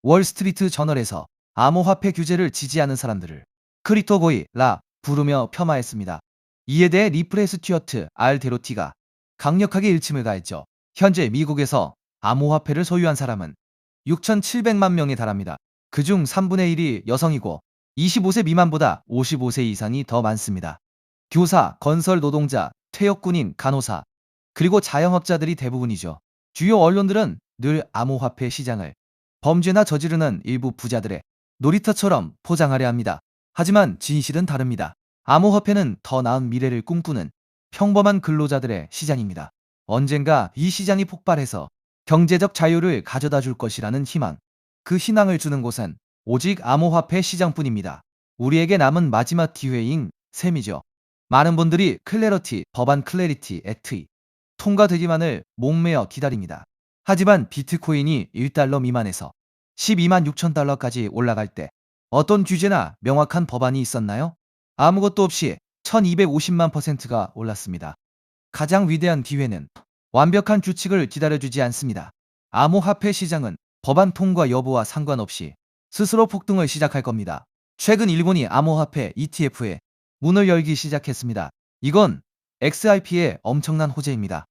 월스트리트 저널에서 암호화폐 규제를 지지하는 사람들을 크립토고이라 부르며 폄하했습니다. 이에 대해 리플의 스튜어트 알데로티가 강력하게 일침을 가했죠. 현재 미국에서 암호화폐를 소유한 사람은 6,700만 명에 달합니다. 그중 3분의 1이 여성이고 25세 미만보다 55세 이상이 더 많습니다. 교사, 건설 노동자, 퇴역군인, 간호사, 그리고 자영업자들이 대부분이죠. 주요 언론들은 늘 암호화폐 시장을 범죄나 저지르는 일부 부자들의 놀이터처럼 포장하려 합니다. 하지만 진실은 다릅니다. 암호화폐는 더 나은 미래를 꿈꾸는 평범한 근로자들의 시장입니다. 언젠가 이 시장이 폭발해서 경제적 자유를 가져다 줄 것이라는 희망. 그 희망을 주는 곳은 오직 암호화폐 시장뿐입니다. 우리에게 남은 마지막 기회인 셈이죠. 많은 분들이 클래러티, 법안 클래리티 액트의 통과되기만을 목매어 기다립니다. 하지만 비트코인이 1달러 미만에서 12만 6천 달러까지 올라갈 때 어떤 규제나 명확한 법안이 있었나요? 아무것도 없이 1250만 %가 올랐습니다. 가장 위대한 기회는 완벽한 규칙을 기다려주지 않습니다. 암호화폐 시장은 법안 통과 여부와 상관없이 스스로 폭등을 시작할 겁니다. 최근 일본이 암호화폐 ETF에 문을 열기 시작했습니다. 이건 XRP의 엄청난 호재입니다.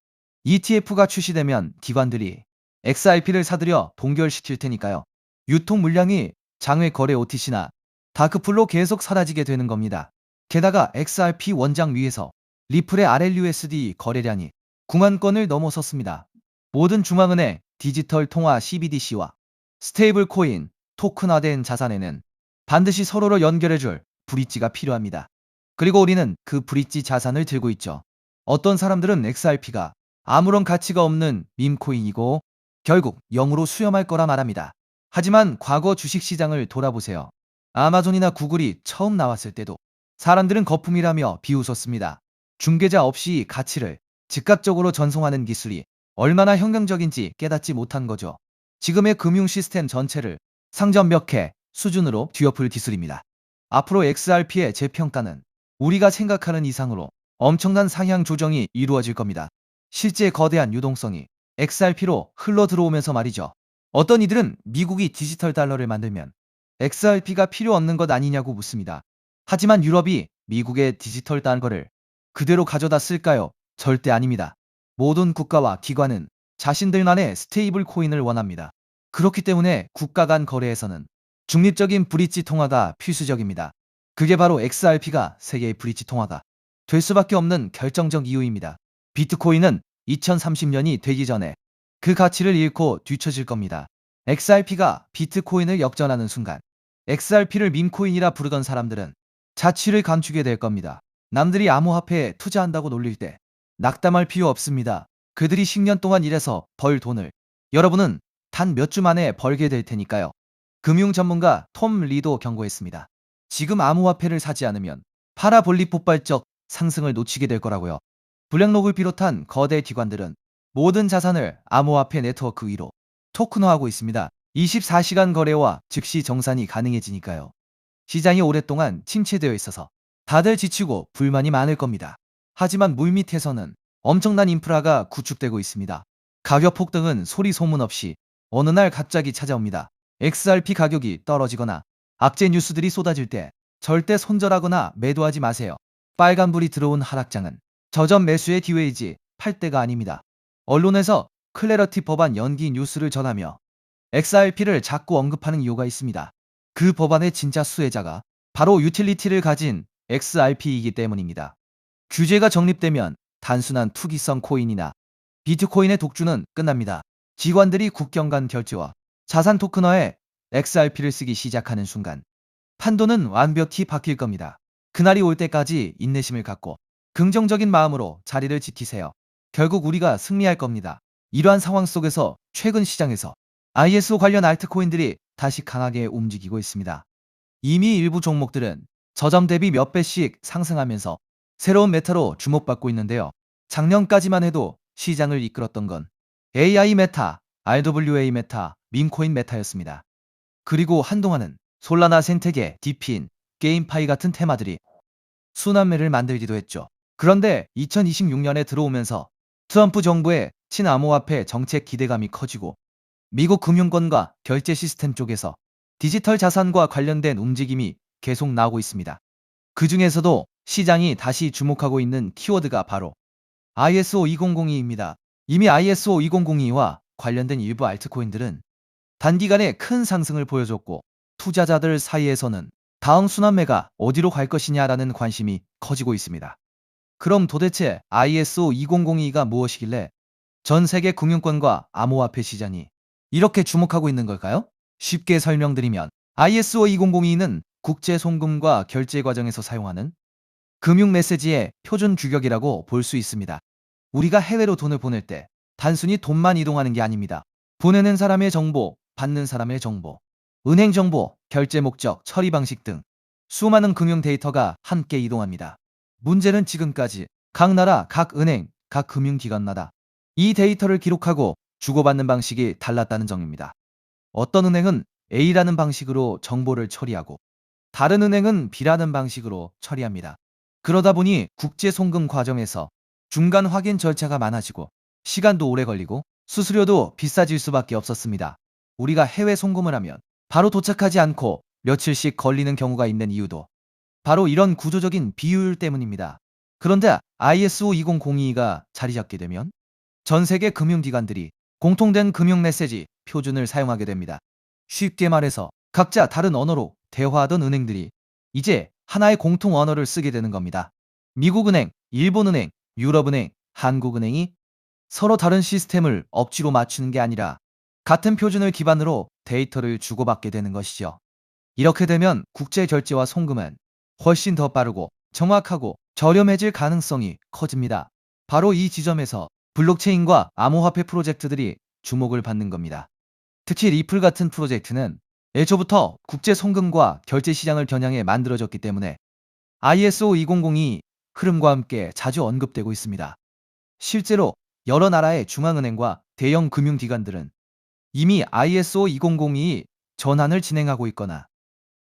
ETF가 출시되면 기관들이 XRP를 사들여 동결시킬 테니까요. 유통 물량이 장외 거래 OTC나 다크풀로 계속 사라지게 되는 겁니다. 게다가 XRP 원장 위에서 리플의 RLUSD 거래량이 9만 건을 넘어섰습니다. 모든 중앙은행, 디지털 통화 CBDC와 스테이블 코인, 토큰화된 자산에는 반드시 서로를 연결해줄 브릿지가 필요합니다. 그리고 우리는 그 브릿지 자산을 들고 있죠. 어떤 사람들은 XRP가 아무런 가치가 없는 밈코인이고 결국 0으로 수렴할 거라 말합니다. 하지만 과거 주식시장을 돌아보세요. 아마존이나 구글이 처음 나왔을 때도 사람들은 거품이라며 비웃었습니다. 중개자 없이 가치를 즉각적으로 전송하는 기술이 얼마나 혁명적인지 깨닫지 못한 거죠. 지금의 금융 시스템 전체를 상점 몇 개 수준으로 뒤엎을 기술입니다. 앞으로 XRP의 재평가는 우리가 생각하는 이상으로 엄청난 상향 조정이 이루어질 겁니다. 실제 거대한 유동성이 XRP로 흘러 들어오면서 말이죠. 어떤 이들은 미국이 디지털 달러를 만들면 XRP가 필요 없는 것 아니냐고 묻습니다. 하지만 유럽이 미국의 디지털 달러를 그대로 가져다 쓸까요? 절대 아닙니다. 모든 국가와 기관은 자신들만의 스테이블 코인을 원합니다. 그렇기 때문에 국가 간 거래에서는 중립적인 브릿지 통화가 필수적입니다. 그게 바로 XRP가 세계의 브릿지 통화가 될 수밖에 없는 결정적 이유입니다. 비트코인은 2030년이 되기 전에 그 가치를 잃고 뒤처질 겁니다. XRP가 비트코인을 역전하는 순간 XRP를 밈코인이라 부르던 사람들은 자취를 감추게 될 겁니다. 남들이 암호화폐에 투자한다고 놀릴 때 낙담할 필요 없습니다. 그들이 10년 동안 일해서 벌 돈을 여러분은 단 몇 주 만에 벌게 될 테니까요. 금융 전문가 톰 리도 경고했습니다. 지금 암호화폐를 사지 않으면 파라볼릭 폭발적 상승을 놓치게 될 거라고요. 블랙록을 비롯한 거대 기관들은 모든 자산을 암호화폐 네트워크 위로 토큰화하고 있습니다. 24시간 거래와 즉시 정산이 가능해지니까요. 시장이 오랫동안 침체되어 있어서 다들 지치고 불만이 많을 겁니다. 하지만 물밑에서는 엄청난 인프라가 구축되고 있습니다. 가격 폭등은 소리 소문 없이 어느 날 갑자기 찾아옵니다. XRP 가격이 떨어지거나 악재 뉴스들이 쏟아질 때 절대 손절하거나 매도하지 마세요. 빨간불이 들어온 하락장은 저점 매수의 기회이지 팔 때가 아닙니다. 언론에서 클래러티 법안 연기 뉴스를 전하며 XRP를 자꾸 언급하는 이유가 있습니다. 그 법안의 진짜 수혜자가 바로 유틸리티를 가진 XRP이기 때문입니다. 규제가 정립되면 단순한 투기성 코인이나 비트코인의 독주는 끝납니다. 기관들이 국경 간 결제와 자산 토큰화에 XRP를 쓰기 시작하는 순간 판도는 완벽히 바뀔 겁니다. 그날이 올 때까지 인내심을 갖고 긍정적인 마음으로 자리를 지키세요. 결국 우리가 승리할 겁니다. 이러한 상황 속에서 최근 시장에서 ISO 관련 알트코인들이 다시 강하게 움직이고 있습니다. 이미 일부 종목들은 저점 대비 몇 배씩 상승하면서 새로운 메타로 주목받고 있는데요. 작년까지만 해도 시장을 이끌었던 건 AI 메타, RWA 메타, 밈코인 메타였습니다. 그리고 한동안은 솔라나 생태계, 디피인, 게임파이 같은 테마들이 순환매를 만들기도 했죠. 그런데 2026년에 들어오면서 트럼프 정부의 친암호화폐 정책 기대감이 커지고 미국 금융권과 결제 시스템 쪽에서 디지털 자산과 관련된 움직임이 계속 나오고 있습니다. 그 중에서도 시장이 다시 주목하고 있는 키워드가 바로 ISO 2002입니다. 이미 ISO 2002와 관련된 일부 알트코인들은 단기간에 큰 상승을 보여줬고, 투자자들 사이에서는 다음 순환매가 어디로 갈 것이냐라는 관심이 커지고 있습니다. 그럼 도대체 ISO 2002가 무엇이길래 전 세계 금융권과 암호화폐 시장이 이렇게 주목하고 있는 걸까요? 쉽게 설명드리면 ISO 2002는 국제 송금과 결제 과정에서 사용하는 금융 메시지의 표준 규격이라고 볼 수 있습니다. 우리가 해외로 돈을 보낼 때 단순히 돈만 이동하는 게 아닙니다. 보내는 사람의 정보, 받는 사람의 정보, 은행 정보, 결제 목적, 처리 방식 등 수많은 금융 데이터가 함께 이동합니다. 문제는 지금까지 각 나라, 각 은행, 각 금융기관마다 이 데이터를 기록하고 주고받는 방식이 달랐다는 점입니다. 어떤 은행은 A라는 방식으로 정보를 처리하고 다른 은행은 B라는 방식으로 처리합니다. 그러다 보니 국제 송금 과정에서 중간 확인 절차가 많아지고 시간도 오래 걸리고 수수료도 비싸질 수밖에 없었습니다. 우리가 해외 송금을 하면 바로 도착하지 않고 며칠씩 걸리는 경우가 있는 이유도 바로 이런 구조적인 비효율 때문입니다. 그런데 ISO 2002가 자리 잡게 되면 전 세계 금융기관들이 공통된 금융 메시지 표준을 사용하게 됩니다. 쉽게 말해서 각자 다른 언어로 대화하던 은행들이 이제 하나의 공통 언어를 쓰게 되는 겁니다. 미국은행, 일본은행, 유럽은행, 한국은행이 서로 다른 시스템을 억지로 맞추는 게 아니라 같은 표준을 기반으로 데이터를 주고받게 되는 것이죠. 이렇게 되면 국제 결제와 송금은 훨씬 더 빠르고 정확하고 저렴해질 가능성이 커집니다. 바로 이 지점에서 블록체인과 암호화폐 프로젝트들이 주목을 받는 겁니다. 특히 리플 같은 프로젝트는 애초부터 국제 송금과 결제 시장을 겨냥해 만들어졌기 때문에 ISO 2002 흐름과 함께 자주 언급되고 있습니다. 실제로 여러 나라의 중앙은행과 대형 금융기관들은 이미 ISO 2002 전환을 진행하고 있거나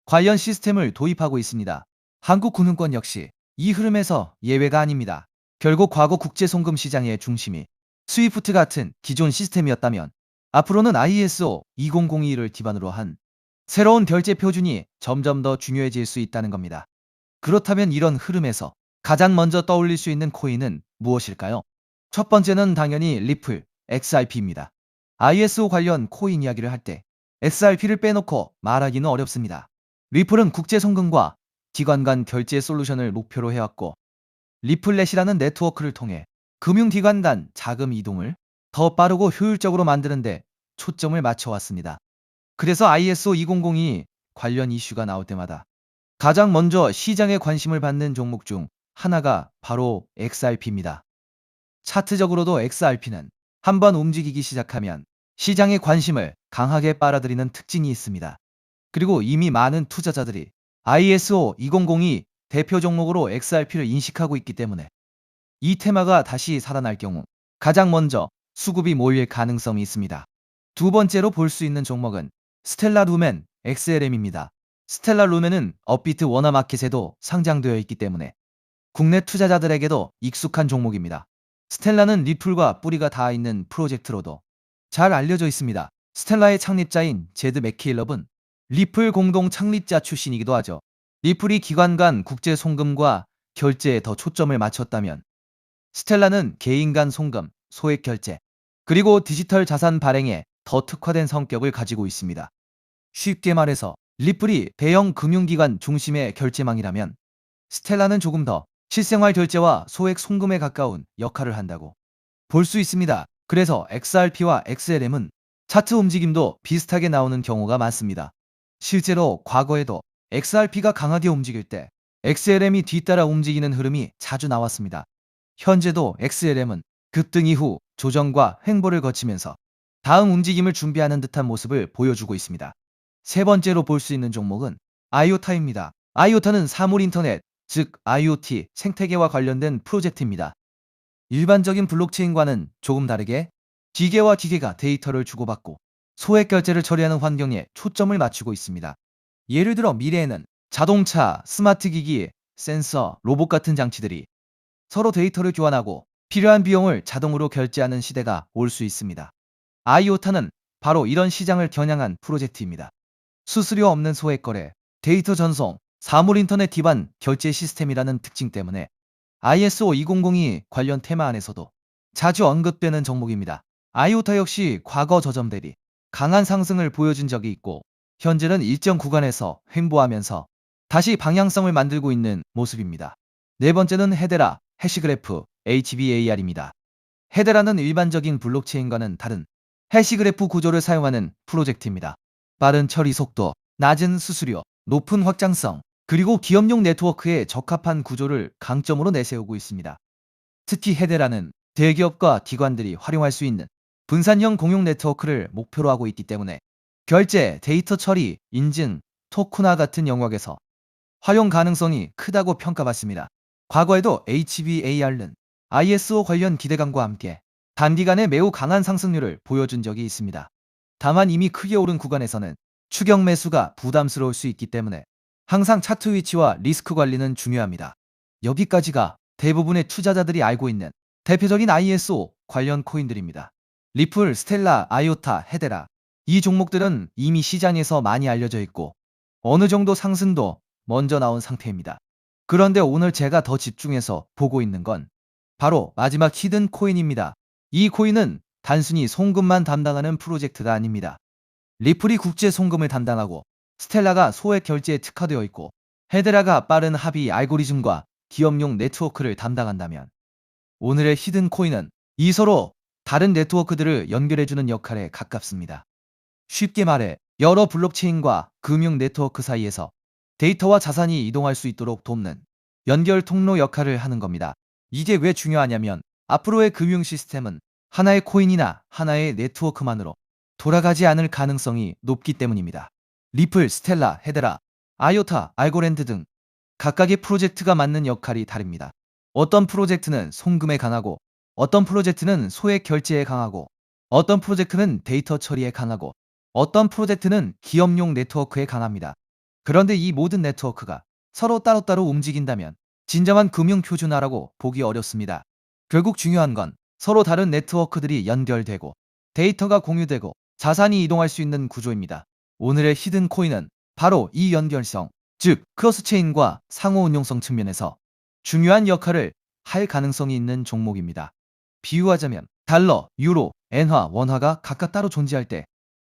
관련 시스템을 도입하고 있습니다. 한국금융권 역시 이 흐름에서 예외가 아닙니다. 결국 과거 국제 송금 시장의 중심이 스위프트 같은 기존 시스템이었다면 앞으로는 ISO 2002를 기반으로 한 새로운 결제 표준이 점점 더 중요해질 수 있다는 겁니다. 그렇다면 이런 흐름에서 가장 먼저 떠올릴 수 있는 코인은 무엇일까요? 첫 번째는 당연히 리플, XRP입니다. ISO 관련 코인 이야기를 할 때 XRP를 빼놓고 말하기는 어렵습니다. 리플은 국제 송금과 기관 간 결제 솔루션을 목표로 해왔고, 리플렛이라는 네트워크를 통해 금융기관 간 자금 이동을 더 빠르고 효율적으로 만드는데 초점을 맞춰왔습니다. 그래서 ISO 2002 관련 이슈가 나올 때마다 가장 먼저 시장의 관심을 받는 종목 중 하나가 바로 XRP입니다. 차트적으로도 XRP는 한번 움직이기 시작하면 시장의 관심을 강하게 빨아들이는 특징이 있습니다. 그리고 이미 많은 투자자들이 ISO 2002 대표 종목으로 XRP를 인식하고 있기 때문에 이 테마가 다시 살아날 경우 가장 먼저 수급이 몰릴 가능성이 있습니다. 두 번째로 볼 수 있는 종목은 스텔라 루멘 XLM입니다. 스텔라 루멘은 업비트 워너마켓에도 상장되어 있기 때문에 국내 투자자들에게도 익숙한 종목입니다. 스텔라는 리플과 뿌리가 닿아 있는 프로젝트로도 잘 알려져 있습니다. 스텔라의 창립자인 제드 맥케일럽은 리플 공동 창립자 출신이기도 하죠. 리플이 기관 간 국제 송금과 결제에 더 초점을 맞췄다면 스텔라는 개인 간 송금, 소액 결제, 그리고 디지털 자산 발행에 더 특화된 성격을 가지고 있습니다. 쉽게 말해서 리플이 대형 금융기관 중심의 결제망이라면 스텔라는 조금 더 실생활 결제와 소액 송금에 가까운 역할을 한다고 볼 수 있습니다. 그래서 XRP와 XLM은 차트 움직임도 비슷하게 나오는 경우가 많습니다. 실제로 과거에도 XRP가 강하게 움직일 때 XLM이 뒤따라 움직이는 흐름이 자주 나왔습니다. 현재도 XLM은 급등 이후 조정과 횡보를 거치면서 다음 움직임을 준비하는 듯한 모습을 보여주고 있습니다. 세 번째로 볼 수 있는 종목은 아이오타입니다. 아이오타는 사물 인터넷, 즉 IoT 생태계와 관련된 프로젝트입니다. 일반적인 블록체인과는 조금 다르게 기계와 기계가 데이터를 주고받고 소액 결제를 처리하는 환경에 초점을 맞추고 있습니다. 예를 들어 미래에는 자동차, 스마트 기기, 센서, 로봇 같은 장치들이 서로 데이터를 교환하고 필요한 비용을 자동으로 결제하는 시대가 올 수 있습니다. 아이오타는 바로 이런 시장을 겨냥한 프로젝트입니다. 수수료 없는 소액 거래, 데이터 전송, 사물 인터넷 기반 결제 시스템이라는 특징 때문에 ISO 2002 관련 테마 안에서도 자주 언급되는 종목입니다. 아이오타 역시 과거 저점 대비 강한 상승을 보여준 적이 있고 현재는 일정 구간에서 횡보하면서 다시 방향성을 만들고 있는 모습입니다. 네 번째는 헤데라, 해시그래프, HBAR입니다. 헤데라는 일반적인 블록체인과는 다른 해시그래프 구조를 사용하는 프로젝트입니다. 빠른 처리 속도, 낮은 수수료, 높은 확장성, 그리고 기업용 네트워크에 적합한 구조를 강점으로 내세우고 있습니다. 특히 헤데라는 대기업과 기관들이 활용할 수 있는 분산형 공용 네트워크를 목표로 하고 있기 때문에 결제, 데이터 처리, 인증, 토큰화 같은 영역에서 활용 가능성이 크다고 평가받습니다. 과거에도 HBAR는 ISO 관련 기대감과 함께 단기간에 매우 강한 상승률을 보여준 적이 있습니다. 다만 이미 크게 오른 구간에서는 추격 매수가 부담스러울 수 있기 때문에 항상 차트 위치와 리스크 관리는 중요합니다. 여기까지가 대부분의 투자자들이 알고 있는 대표적인 ISO 관련 코인들입니다. 리플, 스텔라, 아이오타, 헤데라. 이 종목들은 이미 시장에서 많이 알려져 있고 어느 정도 상승도 먼저 나온 상태입니다. 그런데 오늘 제가 더 집중해서 보고 있는 건 바로 마지막 히든 코인입니다. 이 코인은 단순히 송금만 담당하는 프로젝트가 아닙니다. 리플이 국제 송금을 담당하고 스텔라가 소액 결제에 특화되어 있고 헤데라가 빠른 합의 알고리즘과 기업용 네트워크를 담당한다면 오늘의 히든 코인은 이 서로 다른 네트워크들을 연결해주는 역할에 가깝습니다. 쉽게 말해 여러 블록체인과 금융 네트워크 사이에서 데이터와 자산이 이동할 수 있도록 돕는 연결 통로 역할을 하는 겁니다. 이게 왜 중요하냐면 앞으로의 금융 시스템은 하나의 코인이나 하나의 네트워크만으로 돌아가지 않을 가능성이 높기 때문입니다. 리플, 스텔라, 헤데라, 아이오타, 알고랜드 등 각각의 프로젝트가 맡는 역할이 다릅니다. 어떤 프로젝트는 송금에 강하고 어떤 프로젝트는 소액 결제에 강하고 어떤 프로젝트는 데이터 처리에 강하고 어떤 프로젝트는 기업용 네트워크에 강합니다. 그런데 이 모든 네트워크가 서로 따로따로 움직인다면 진정한 금융 표준화라고 보기 어렵습니다. 결국 중요한 건 서로 다른 네트워크들이 연결되고 데이터가 공유되고 자산이 이동할 수 있는 구조입니다. 오늘의 히든 코인은 바로 이 연결성, 즉 크로스체인과 상호 운용성 측면에서 중요한 역할을 할 가능성이 있는 종목입니다. 비유하자면 달러, 유로, 엔화, 원화가 각각 따로 존재할 때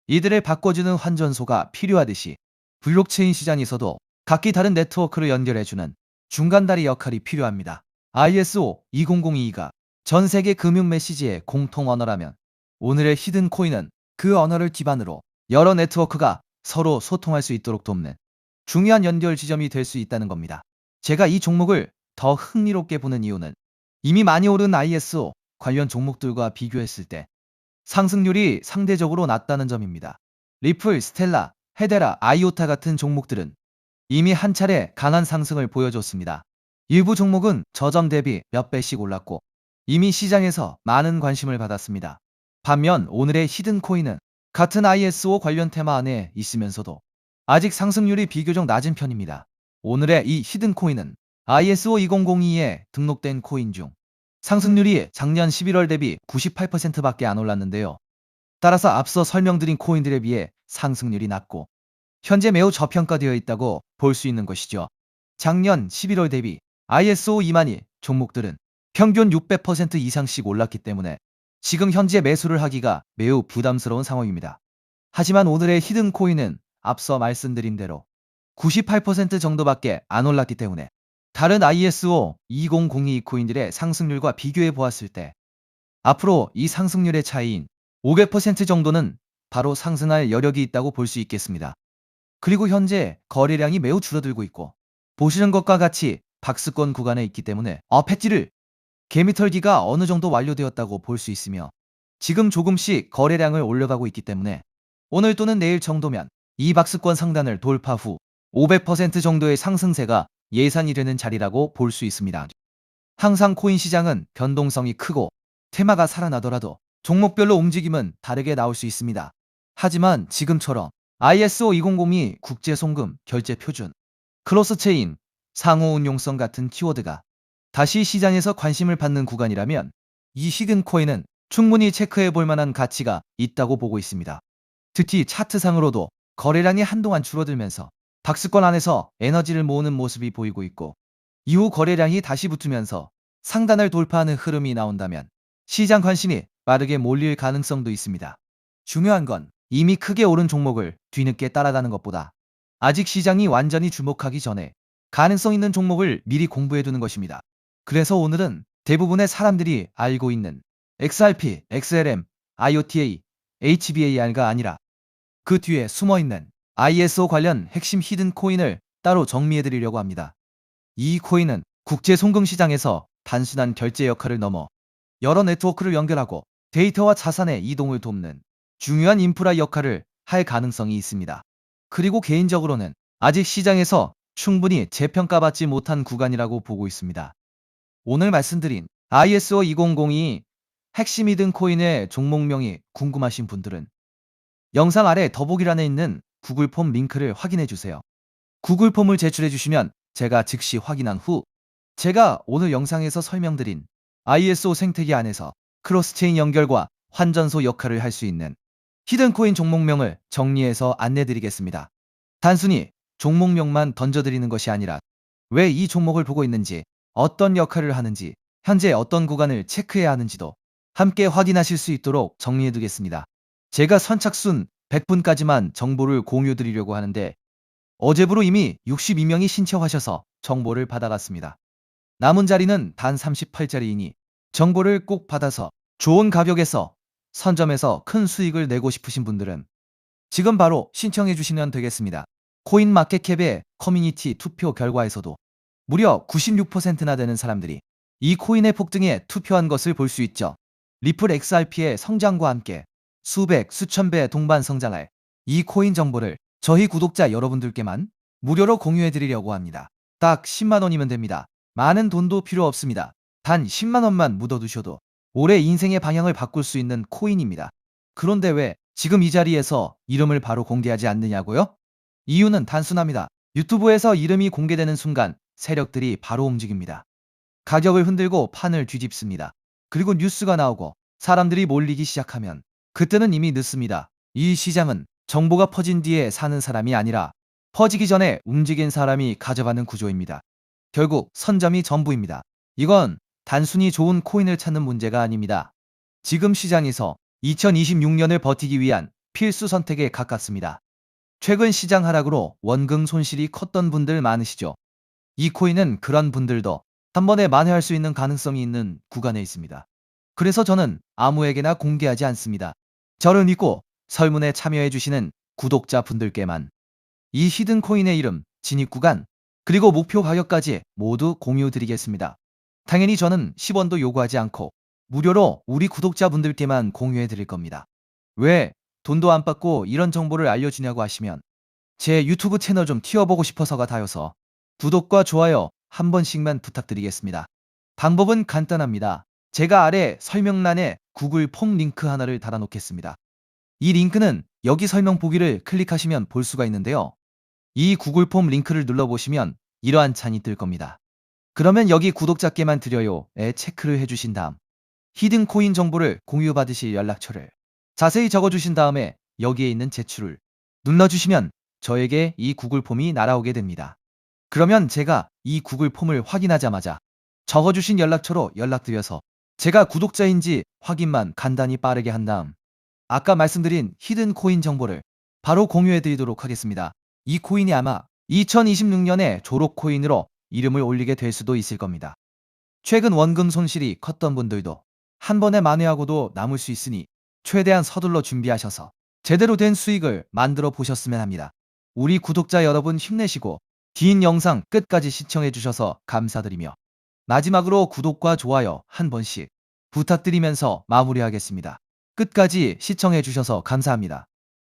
이들을 바꿔주는 환전소가 필요하듯이 블록체인 시장에서도 각기 다른 네트워크를 연결해주는 중간다리 역할이 필요합니다. ISO 2002가 전 세계 금융 메시지의 공통 언어라면 오늘의 히든 코인은 그 언어를 기반으로 여러 네트워크가 서로 소통할 수 있도록 돕는 중요한 연결 지점이 될 수 있다는 겁니다. 제가 이 종목을 더 흥미롭게 보는 이유는 이미 많이 오른 ISO 관련 종목들과 비교했을 때 상승률이 상대적으로 낮다는 점입니다. 리플, 스텔라, 헤데라, 아이오타 같은 종목들은 이미 한 차례 강한 상승을 보여줬습니다. 일부 종목은 저점 대비 몇 배씩 올랐고 이미 시장에서 많은 관심을 받았습니다. 반면 오늘의 히든 코인은 같은 ISO 관련 테마 안에 있으면서도 아직 상승률이 비교적 낮은 편입니다. 오늘의 이 히든 코인은 ISO 2002에 등록된 코인 중 상승률이 작년 11월 대비 98%밖에 안 올랐는데요. 따라서 앞서 설명드린 코인들에 비해 상승률이 낮고 현재 매우 저평가되어 있다고 볼 수 있는 것이죠. 작년 11월 대비 ISO 2만이 종목들은 평균 600% 이상씩 올랐기 때문에 지금 현재 매수를 하기가 매우 부담스러운 상황입니다. 하지만 오늘의 히든 코인은 앞서 말씀드린 대로 98% 정도밖에 안 올랐기 때문에 다른 ISO 2002 코인들의 상승률과 비교해 보았을 때 앞으로 이 상승률의 차이인 500% 정도는 바로 상승할 여력이 있다고 볼 수 있겠습니다. 그리고 현재 거래량이 매우 줄어들고 있고 보시는 것과 같이 박스권 구간에 있기 때문에 배지를 개미털기가 어느 정도 완료되었다고 볼 수 있으며 지금 조금씩 거래량을 올려가고 있기 때문에 오늘 또는 내일 정도면 이 박스권 상단을 돌파 후 500% 정도의 상승세가 예상이 되는 자리라고 볼 수 있습니다. 항상 코인 시장은 변동성이 크고 테마가 살아나더라도 종목별로 움직임은 다르게 나올 수 있습니다. 하지만 지금처럼 ISO 2002 국제송금 결제 표준, 크로스체인, 상호 운용성 같은 키워드가 다시 시장에서 관심을 받는 구간이라면 이 히든 코인은 충분히 체크해 볼 만한 가치가 있다고 보고 있습니다. 특히 차트상으로도 거래량이 한동안 줄어들면서 박스권 안에서 에너지를 모으는 모습이 보이고 있고, 이후 거래량이 다시 붙으면서 상단을 돌파하는 흐름이 나온다면 시장 관심이 빠르게 몰릴 가능성도 있습니다. 중요한 건 이미 크게 오른 종목을 뒤늦게 따라가는 것보다 아직 시장이 완전히 주목하기 전에 가능성 있는 종목을 미리 공부해 두는 것입니다. 그래서 오늘은 대부분의 사람들이 알고 있는 XRP, XLM, IOTA, HBAR가 아니라 그 뒤에 숨어있는 ISO 관련 핵심 히든 코인을 따로 정리해 드리려고 합니다. 이 코인은 국제 송금 시장에서 단순한 결제 역할을 넘어 여러 네트워크를 연결하고 데이터와 자산의 이동을 돕는 중요한 인프라 역할을 할 가능성이 있습니다. 그리고 개인적으로는 아직 시장에서 충분히 재평가받지 못한 구간이라고 보고 있습니다. 오늘 말씀드린 ISO 2002 핵심 히든 코인의 종목명이 궁금하신 분들은 영상 아래 더보기란에 있는 구글 폼 링크를 확인해 주세요. 구글 폼을 제출해 주시면 제가 즉시 확인한 후 제가 오늘 영상에서 설명드린 ISO 생태계 안에서 크로스체인 연결과 환전소 역할을 할 수 있는 히든코인 종목명을 정리해서 안내드리겠습니다. 단순히 종목명만 던져드리는 것이 아니라 왜 이 종목을 보고 있는지, 어떤 역할을 하는지, 현재 어떤 구간을 체크해야 하는지도 함께 확인하실 수 있도록 정리해두겠습니다. 제가 선착순 100분까지만 정보를 공유드리려고 하는데 어제부로 이미 62명이 신청하셔서 정보를 받아갔습니다. 남은 자리는 단 38자리이니 정보를 꼭 받아서 좋은 가격에서 선점해서 큰 수익을 내고 싶으신 분들은 지금 바로 신청해 주시면 되겠습니다. 코인마켓캡의 커뮤니티 투표 결과에서도 무려 96%나 되는 사람들이 이 코인의 폭등에 투표한 것을 볼 수 있죠. 리플 XRP의 성장과 함께 수백, 수천 배 동반 성장할 이 코인 정보를 저희 구독자 여러분들께만 무료로 공유해 드리려고 합니다. 딱 10만 원이면 됩니다. 많은 돈도 필요 없습니다. 단 10만 원만 묻어두셔도 올해 인생의 방향을 바꿀 수 있는 코인입니다. 그런데 왜 지금 이 자리에서 이름을 바로 공개하지 않느냐고요? 이유는 단순합니다. 유튜브에서 이름이 공개되는 순간 세력들이 바로 움직입니다. 가격을 흔들고 판을 뒤집습니다. 그리고 뉴스가 나오고 사람들이 몰리기 시작하면 그때는 이미 늦습니다. 이 시장은 정보가 퍼진 뒤에 사는 사람이 아니라 퍼지기 전에 움직인 사람이 가져가는 구조입니다. 결국 선점이 전부입니다. 이건 단순히 좋은 코인을 찾는 문제가 아닙니다. 지금 시장에서 2026년을 버티기 위한 필수 선택에 가깝습니다. 최근 시장 하락으로 원금 손실이 컸던 분들 많으시죠? 이 코인은 그런 분들도 한 번에 만회할 수 있는 가능성이 있는 구간에 있습니다. 그래서 저는 아무에게나 공개하지 않습니다. 저를 믿고 설문에 참여해주시는 구독자분들께만 이 히든 코인의 이름, 진입 구간, 그리고 목표 가격까지 모두 공유드리겠습니다. 당연히 저는 10원도 요구하지 않고 무료로 우리 구독자분들께만 공유해 드릴 겁니다. 왜 돈도 안 받고 이런 정보를 알려주냐고 하시면 제 유튜브 채널 좀 튀어보고 싶어서가 다여서 구독과 좋아요 한 번씩만 부탁드리겠습니다. 방법은 간단합니다. 제가 아래 설명란에 구글 폼 링크 하나를 달아놓겠습니다. 이 링크는 여기 설명 보기를 클릭하시면 볼 수가 있는데요. 이 구글 폼 링크를 눌러보시면 이러한 창이 뜰 겁니다. 그러면 여기 구독자께만 드려요에 체크를 해주신 다음 히든 코인 정보를 공유받으실 연락처를 자세히 적어주신 다음에 여기에 있는 제출을 눌러주시면 저에게 이 구글 폼이 날아오게 됩니다. 그러면 제가 이 구글 폼을 확인하자마자 적어주신 연락처로 연락드려서 제가 구독자인지 확인만 간단히 빠르게 한 다음 아까 말씀드린 히든 코인 정보를 바로 공유해 드리도록 하겠습니다. 이 코인이 아마 2026년에 졸업 코인으로 이름을 올리게 될 수도 있을 겁니다. 최근 원금 손실이 컸던 분들도 한 번에 만회하고도 남을 수 있으니 최대한 서둘러 준비하셔서 제대로 된 수익을 만들어 보셨으면 합니다. 우리 구독자 여러분 힘내시고 긴 영상 끝까지 시청해 주셔서 감사드리며 마지막으로 구독과 좋아요 한 번씩 부탁드리면서 마무리하겠습니다. 끝까지 시청해 주셔서 감사합니다.